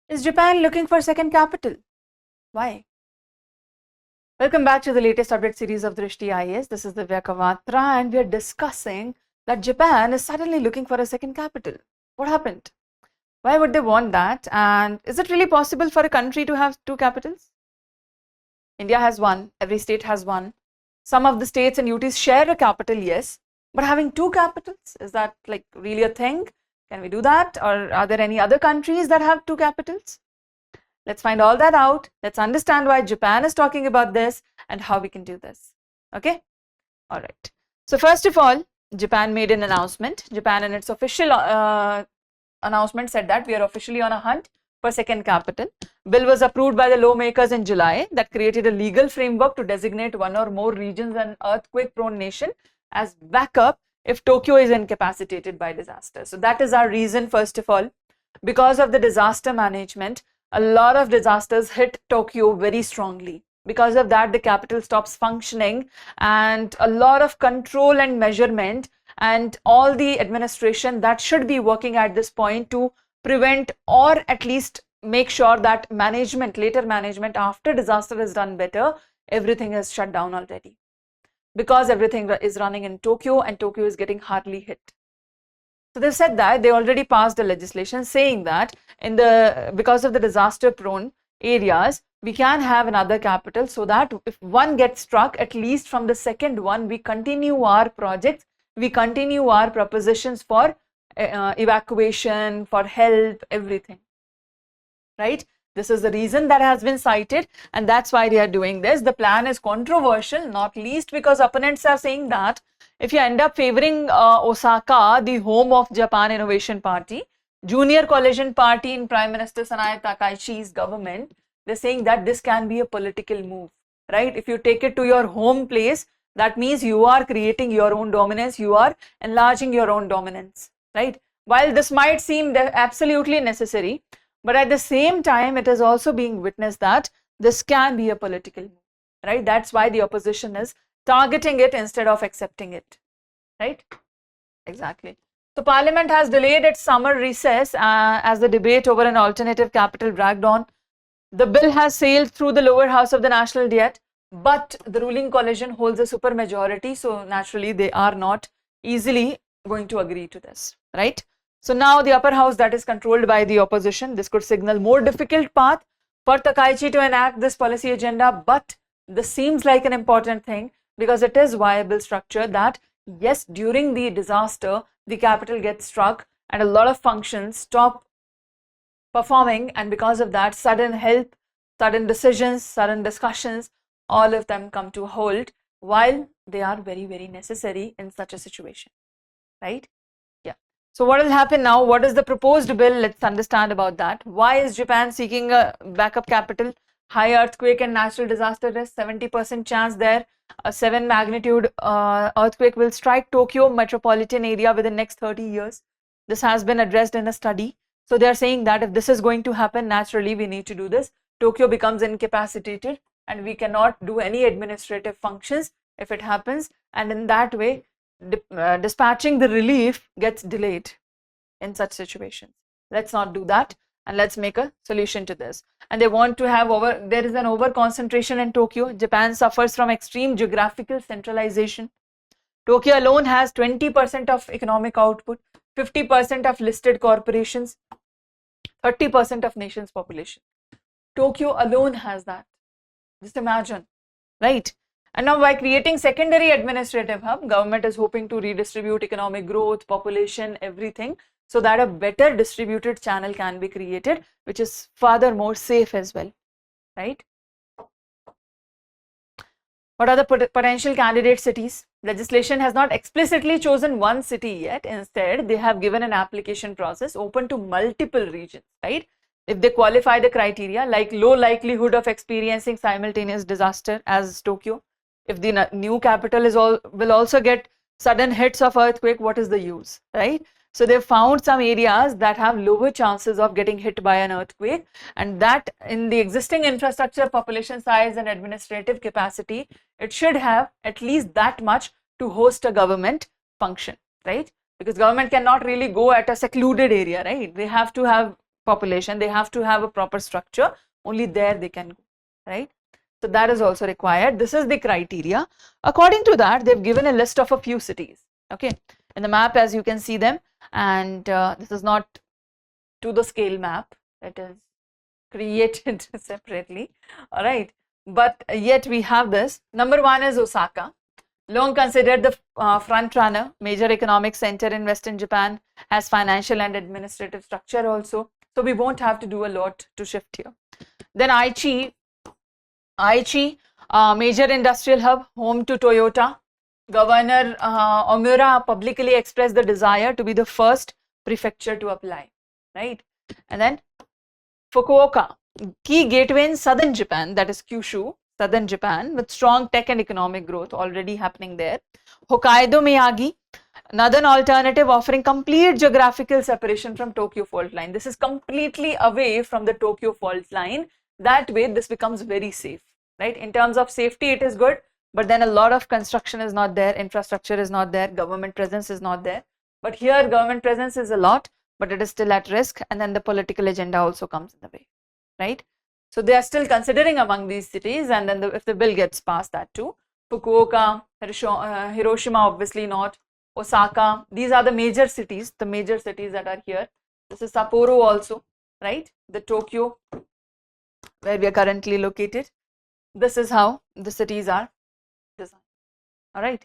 Is Japan looking for second capital? Why? Welcome back to the latest update series of Drishti IAS. This is Divya Kavatra and we are discussing that Japan is suddenly looking for a second capital. What happened? Why would they want that? And is it really possible for a country to have two capitals? India has one, every state has one. Some of the states and UTs share a capital, yes, but having two capitals, is that like really a thing? Can we do that? Or are there any other countries that have two capitals? Let's find all that out. Let's understand why Japan is talking about this and how we can do this. Okay? All right. So first of all, Japan made an announcement. Japan in its official announcement said that we are officially on a hunt for second capital. Bill was approved by the lawmakers in July that created a legal framework to designate one or more regions and earthquake-prone nation as backup if Tokyo is incapacitated by disaster. So that is our reason, first of all. Because of the disaster management, a lot of disasters hit Tokyo very strongly. Because of that, the capital stops functioning and a lot of control and measurement and all the administration that should be working at this point to prevent or at least make sure that management, later management after disaster is done better, everything is shut down already. Because everything is running in Tokyo and Tokyo is getting hardly hit. So they've said that they already passed a legislation saying that because of the disaster prone areas, we can have another capital so that if one gets struck, at least from the second one, we continue our projects, we continue our propositions for evacuation, for help, everything, right? This is the reason that has been cited and that's why they are doing this. The plan is controversial, not least because opponents are saying that if you end up favoring Osaka, the home of Japan Innovation Party, junior coalition party in Prime Minister Sanae Takaichi's government, they're saying that this can be a political move, right? If you take it to your home place, that means you are creating your own dominance, you are enlarging your own dominance, right? While this might seem absolutely necessary, but at the same time, it is also being witnessed that this can be a political move, right? That's why the opposition is targeting it instead of accepting it, right? Exactly. So Parliament has delayed its summer recess as the debate over an alternative capital dragged on. The bill has sailed through the lower house of the National Diet, but the ruling coalition holds a supermajority, so naturally they are not easily going to agree to this, right? So now the upper house that is controlled by the opposition, this could signal more difficult path for Takaichi to enact this policy agenda, but this seems like an important thing because it is viable structure that yes, during the disaster, the capital gets struck and a lot of functions stop performing, and because of that, sudden help, sudden decisions, sudden discussions, all of them come to a halt while they are very, very necessary in such a situation, right? Yeah. So what will happen now? What is the proposed bill? Let's understand about that. Why is Japan seeking a backup capital? High earthquake and natural disaster risk, 70% chance there. A 7 magnitude earthquake will strike Tokyo metropolitan area within next 30 years. This has been addressed in a study. So they are saying that if this is going to happen, naturally we need to do this. Tokyo becomes incapacitated and we cannot do any administrative functions if it happens, and in that way dispatching the relief gets delayed in such situations. Let's not do that and let's make a solution to this. And they want to have there is an over concentration in Tokyo. Japan suffers from extreme geographical centralization. Tokyo alone has 20% of economic output, 50% of listed corporations, 30% of nation's population. Tokyo alone has that. Just imagine, right? And now by creating secondary administrative hub, government is hoping to redistribute economic growth, population, everything, so that a better distributed channel can be created, which is further more safe as well, right? What are the potential candidate cities? Legislation has not explicitly chosen one city yet. Instead, they have given an application process open to multiple regions, right? If they qualify the criteria like low likelihood of experiencing simultaneous disaster as Tokyo, if the new capital will also get sudden hits of earthquake, what is the use, right? So they found some areas that have lower chances of getting hit by an earthquake, and that in the existing infrastructure, population size and administrative capacity, it should have at least that much to host a government function, right? Because government cannot really go at a secluded area, right? They have to have population, they have to have a proper structure. Only there they can go, right? So that is also required. This is the criteria. According to that, they've given a list of a few cities, okay, in the map as you can see them, and this is not to the scale map, it is created separately, all right, but yet we have this. Number 1 is Osaka, long considered the front runner, major economic center in Western Japan, has financial and administrative structure also, so we won't have to do a lot to shift here. Then Aichi, major industrial hub, home to Toyota. Governor Omura publicly expressed the desire to be the first prefecture to apply, right? And then Fukuoka, key gateway in southern Japan, that is Kyushu, southern Japan, with strong tech and economic growth already happening there. Hokkaido Miyagi, another alternative offering complete geographical separation from Tokyo fault line. This is completely away from the Tokyo fault line. That way this becomes very safe, right? In terms of safety it is good, but then a lot of construction is not there, infrastructure is not there, government presence is not there. But here government presence is a lot, but it is still at risk, and then the political agenda also comes in the way, right? So they are still considering among these cities, and then if the bill gets passed, that too. Fukuoka, Hiroshima obviously not, Osaka, these are the major cities that are here. This is Sapporo also, right? The Tokyo, where we are currently located. This is how the cities are designed, all right.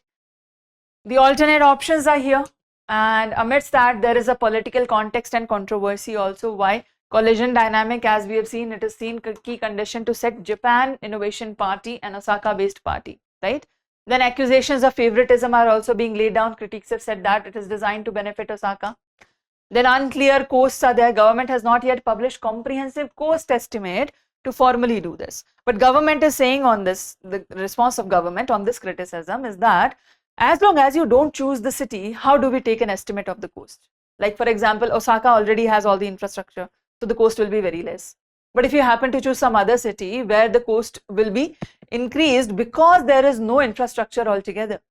The alternate options are here, and amidst that there is a political context and controversy also. Why? Collision dynamic, as we have seen, it is seen key condition to set Japan Innovation Party and Osaka based party, right? Then accusations of favoritism are also being laid down. Critics have said that it is designed to benefit Osaka. Then unclear costs are there. Government has not yet published comprehensive cost estimate to formally do this. But government is saying on this, the response of government on this criticism is that as long as you don't choose the city, how do we take an estimate of the cost? Like for example, Osaka already has all the infrastructure, so the cost will be very less. But if you happen to choose some other city where the cost will be increased because there is no infrastructure altogether,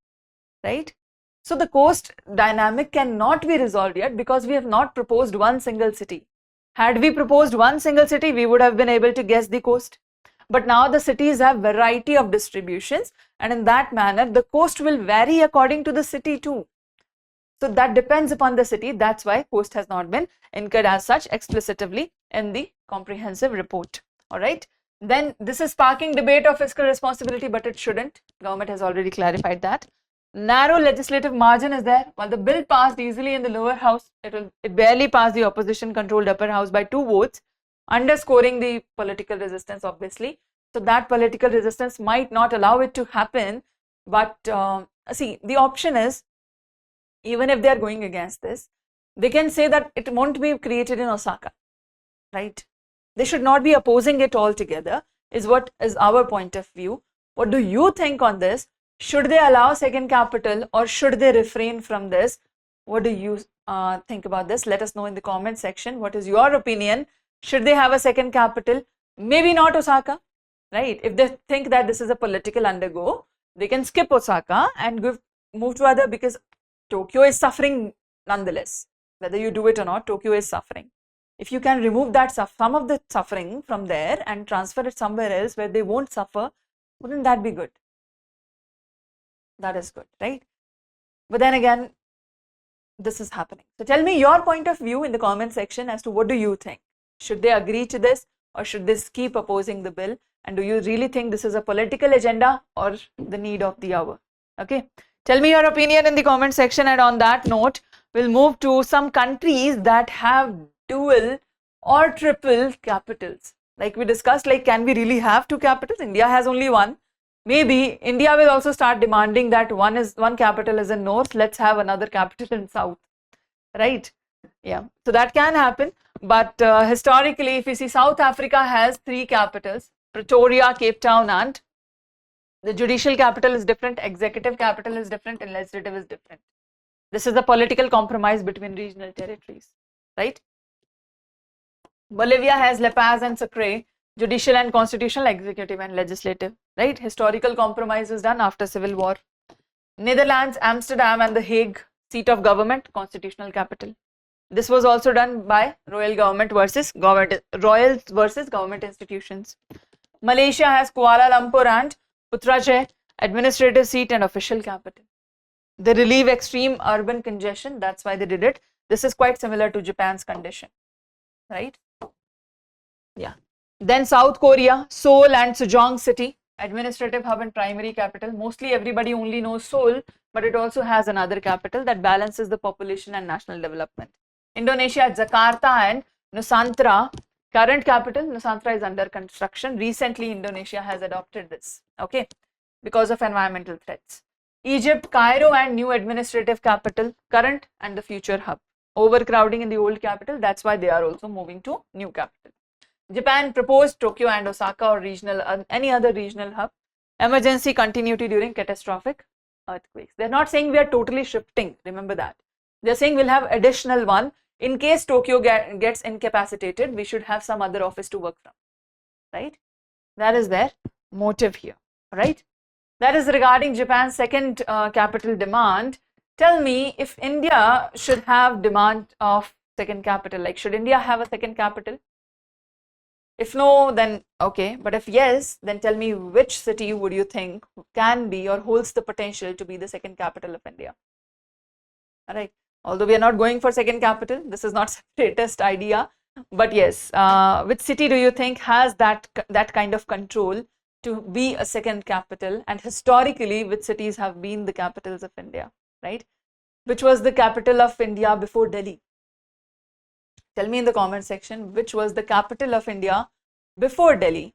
right? So the cost dynamic cannot be resolved yet because we have not proposed one single city. Had we proposed one single city, we would have been able to guess the cost. But now the cities have variety of distributions, and in that manner, the cost will vary according to the city too. So that depends upon the city. That's why cost has not been incurred as such explicitly in the comprehensive report. All right. Then this is sparking debate of fiscal responsibility, but it shouldn't. Government has already clarified that. Narrow legislative margin is there. While the bill passed easily in the lower house, it barely passed the opposition controlled upper house by 2 votes, underscoring the political resistance obviously. So that political resistance might not allow it to happen. But see, the option is, even if they are going against this, they can say that it won't be created in Osaka, right? They should not be opposing it altogether, is what is our point of view. What do you think on this? Should they allow second capital or should they refrain from this? What do you think about this? Let us know in the comment section. What is your opinion? Should they have a second capital? Maybe not Osaka, right? If they think that this is a political undergo, they can skip Osaka and move to other, because Tokyo is suffering nonetheless. Whether you do it or not, Tokyo is suffering. If you can remove that some of the suffering from there and transfer it somewhere else where they won't suffer, wouldn't that be good? That is good, right? But then again, this is happening. So tell me your point of view in the comment section as to what do you think? Should they agree to this or should they keep opposing the bill? And do you really think this is a political agenda or the need of the hour? Okay. Tell me your opinion in the comment section, and on that note, we'll move to some countries that have dual or triple capitals. Like we discussed, like can we really have 2 capitals? India has only one. Maybe India will also start demanding that one capital is in north, let's have another capital in south, right? Yeah, so that can happen. But historically, if you see, South Africa has 3 capitals: Pretoria, Cape Town, and the judicial capital is different, executive capital is different, and legislative is different. This is the political compromise between regional territories, right? Bolivia has La Paz and Sucre, judicial and constitutional, executive and legislative, right? Historical compromise was done after civil war. Netherlands, Amsterdam and The Hague, seat of government, constitutional capital. This was also done by royals versus government institutions. Malaysia has Kuala Lumpur and Putrajaya, administrative seat and official capital. They relieve extreme urban congestion, that's why they did it. This is quite similar to Japan's condition, right? Yeah. Then South Korea, Seoul and Sejong City, administrative hub and primary capital. Mostly everybody only knows Seoul, but it also has another capital that balances the population and national development. Indonesia, Jakarta and Nusantara, current capital. Nusantara is under construction. Recently, Indonesia has adopted this, okay, because of environmental threats. Egypt, Cairo and new administrative capital, current and the future hub. Overcrowding in the old capital, that's why they are also moving to new capital. Japan proposed Tokyo and Osaka or regional, any other regional hub. Emergency continuity during catastrophic earthquakes. They're not saying we are totally shifting, remember that. They're saying we'll have additional one. In case Tokyo gets incapacitated, we should have some other office to work from, right? That is their motive here, right? That is regarding Japan's second capital demand. Tell me if India should have demand of second capital, like should India have a second capital? If no, then okay, but if yes, then tell me which city would you think can be or holds the potential to be the second capital of India? All right, although we are not going for second capital, this is not separatist idea, but yes, which city do you think has that kind of control to be a second capital? And historically, which cities have been the capitals of India, right? Which was the capital of India before Delhi? Tell me in the comment section, which was the capital of India before Delhi?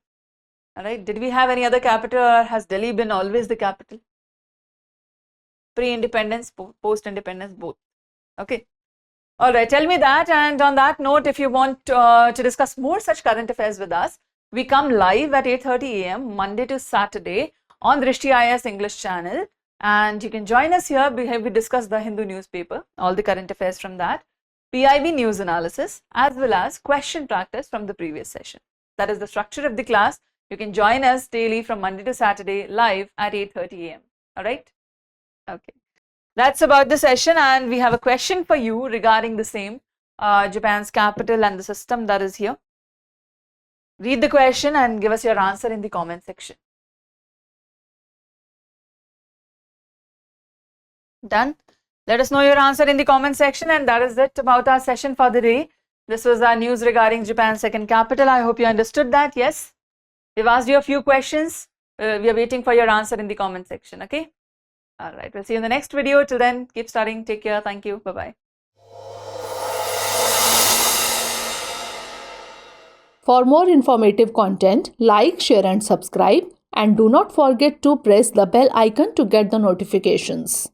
All right, did we have any other capital, or has Delhi been always the capital? Pre-independence, post-independence, both. Okay. All right, tell me that. And on that note, if you want to discuss more such current affairs with us, we come live at 8:30 a.m. Monday to Saturday on Drishti IAS English channel. And you can join us here. We discuss the Hindu newspaper, all the current affairs from that, PIB news analysis, as well as question practice from the previous session. That is the structure of the class. You can join us daily from Monday to Saturday live at 8:30 a.m. All right? Okay. That's about the session, and we have a question for you regarding the same, Japan's capital and the system that is here. Read the question and give us your answer in the comment section. Done? Let us know your answer in the comment section, and that is it about our session for the day. This was our news regarding Japan's second capital. I hope you understood that. Yes? We've asked you a few questions. We are waiting for your answer in the comment section. Okay? All right. We'll see you in the next video. Till then, keep studying. Take care. Thank you. Bye-bye. For more informative content, like, share and subscribe, and do not forget to press the bell icon to get the notifications.